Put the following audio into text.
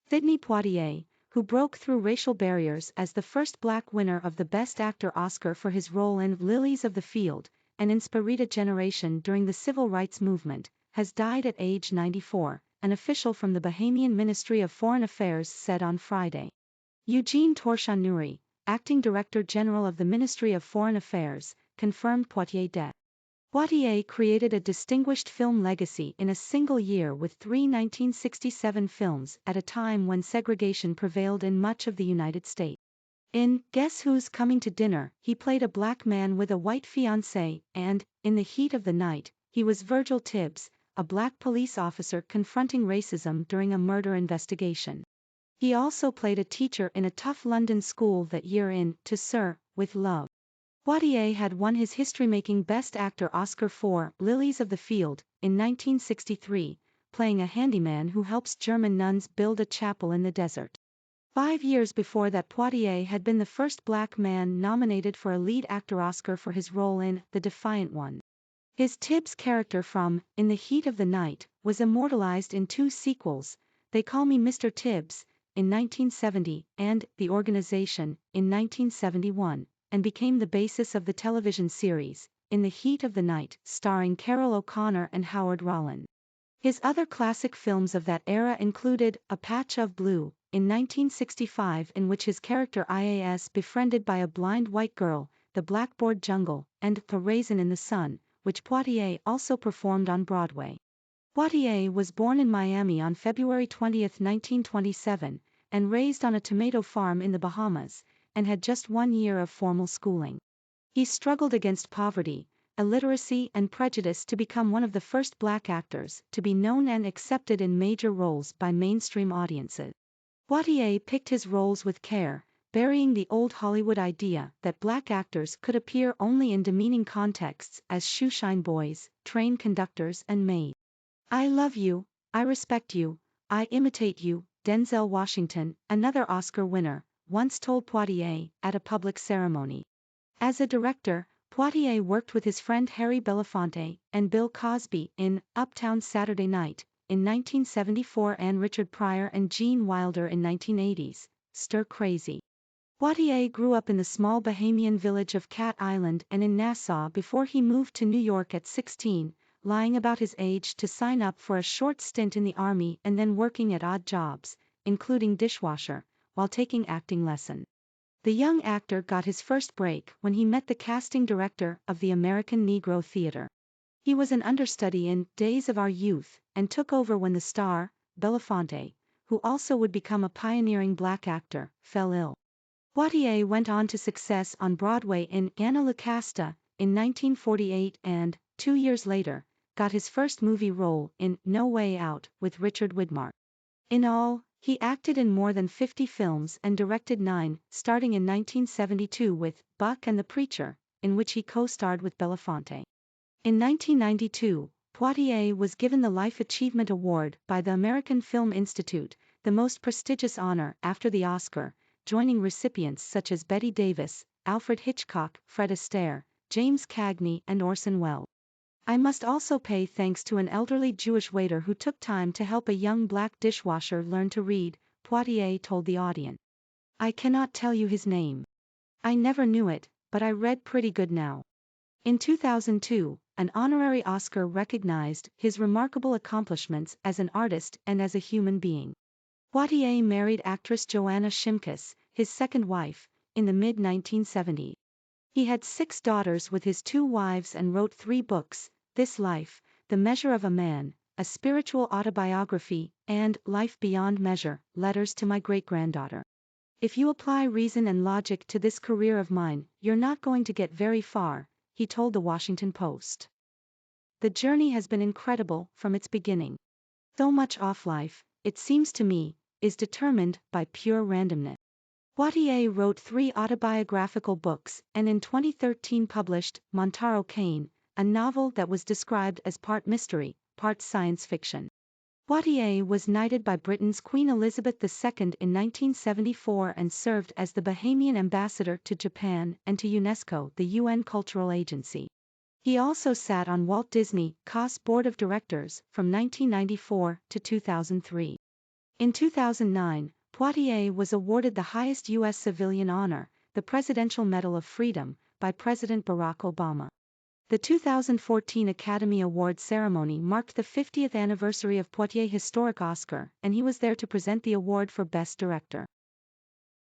Sidney Poitier, who broke through racial barriers as the first black winner of the Best Actor Oscar for his role in Lilies of the Field, and inspired a generation during the civil rights movement, has died at age 94, an official from the Bahamian Ministry of Foreign Affairs said on Friday. Eugene Torshanuri, acting Director General of the Ministry of Foreign Affairs, confirmed Poitier's death. Poitier created a distinguished film legacy in a single year with 3 1967 films at a time when segregation prevailed in much of the United States. In Guess Who's Coming to Dinner, he played a black man with a white fiancée, and, in The Heat of the Night, he was Virgil Tibbs, a black police officer confronting racism during a murder investigation. He also played a teacher in a tough London school that year in To Sir, with Love. Poitier had won his history-making Best Actor Oscar for Lilies of the Field in 1963, playing a handyman who helps German nuns build a chapel in the desert. 5 years before that, Poitier had been the first black man nominated for a lead actor Oscar for his role in The Defiant Ones. His Tibbs character from In the Heat of the Night was immortalized in 2 sequels, They Call Me Mister Tibbs in 1970 and The Organization in 1971, and became the basis of the television series In the Heat of the Night, starring Carroll O'Connor and Howard Rollins. His other classic films of that era included A Patch of Blue in 1965, in which his character is befriended by a blind white girl, The Blackboard Jungle, and A Raisin in the Sun, which Poitier also performed on Broadway. Poitier was born in Miami on February 20, 1927, and raised on a tomato farm in the Bahamas, and had just 1 year of formal schooling. He struggled against poverty, illiteracy and prejudice to become one of the first black actors to be known and accepted in major roles by mainstream audiences. Poitier picked his roles with care, burying the old Hollywood idea that black actors could appear only in demeaning contexts as shoeshine boys, train conductors and maids. I love you, I respect you, I imitate you, Denzel Washington, another Oscar winner, once told Poitier at a public ceremony. As a director, Poitier worked with his friend Harry Belafonte and Bill Cosby in Uptown Saturday Night in 1974 and Richard Pryor and Gene Wilder in 1980's Stir Crazy. Poitier grew up in the small Bahamian village of Cat Island and in Nassau before he moved to New York at 16, lying about his age to sign up for a short stint in the army and then working at odd jobs, including dishwasher, while taking acting lessons. The young actor got his first break when he met the casting director of the American Negro Theater. He was an understudy in Days of Our Youth and took over when the star, Belafonte, who also would become a pioneering black actor, fell ill. Poitier went on to success on Broadway in Anna Lucasta in 1948 and, 2 years later, got his first movie role in No Way Out with Richard Widmark. In all, he acted in more than 50 films and directed 9, starting in 1972 with Buck and the Preacher, in which he co-starred with Belafonte. In 1992, Poitier was given the Life Achievement Award by the American Film Institute, the most prestigious honor after the Oscar, joining recipients such as Bette Davis, Alfred Hitchcock, Fred Astaire, James Cagney and Orson Welles. I must also pay thanks to an elderly Jewish waiter who took time to help a young black dishwasher learn to read, Poitier told the audience. I cannot tell you his name. I never knew it, but I read pretty good now. In 2002, an honorary Oscar recognized his remarkable accomplishments as an artist and as a human being. Poitier married actress Joanna Shimkus, his second wife, in the mid-1970s. He had 6 daughters with his 2 wives and wrote 3 books, This Life, The Measure of a Man, a spiritual autobiography, and Life Beyond Measure, Letters to My Great-Granddaughter. If you apply reason and logic to this career of mine, you're not going to get very far, he told the Washington Post. The journey has been incredible from its beginning. So much of life, it seems to me, is determined by pure randomness. Poitier wrote 3 autobiographical books and in 2013 published Montaro Cane, a novel that was described as part mystery, part science fiction. Poitier was knighted by Britain's Queen Elizabeth II in 1974 and served as the Bahamian ambassador to Japan and to UNESCO, the UN Cultural Agency. He also sat on Walt Disney Co.'s board of directors from 1994 to 2003. In 2009, Poitier was awarded the highest U.S. civilian honor, the Presidential Medal of Freedom, by President Barack Obama. The 2014 Academy Awards ceremony marked the 50th anniversary of Poitier's historic Oscar, and he was there to present the award for Best Director.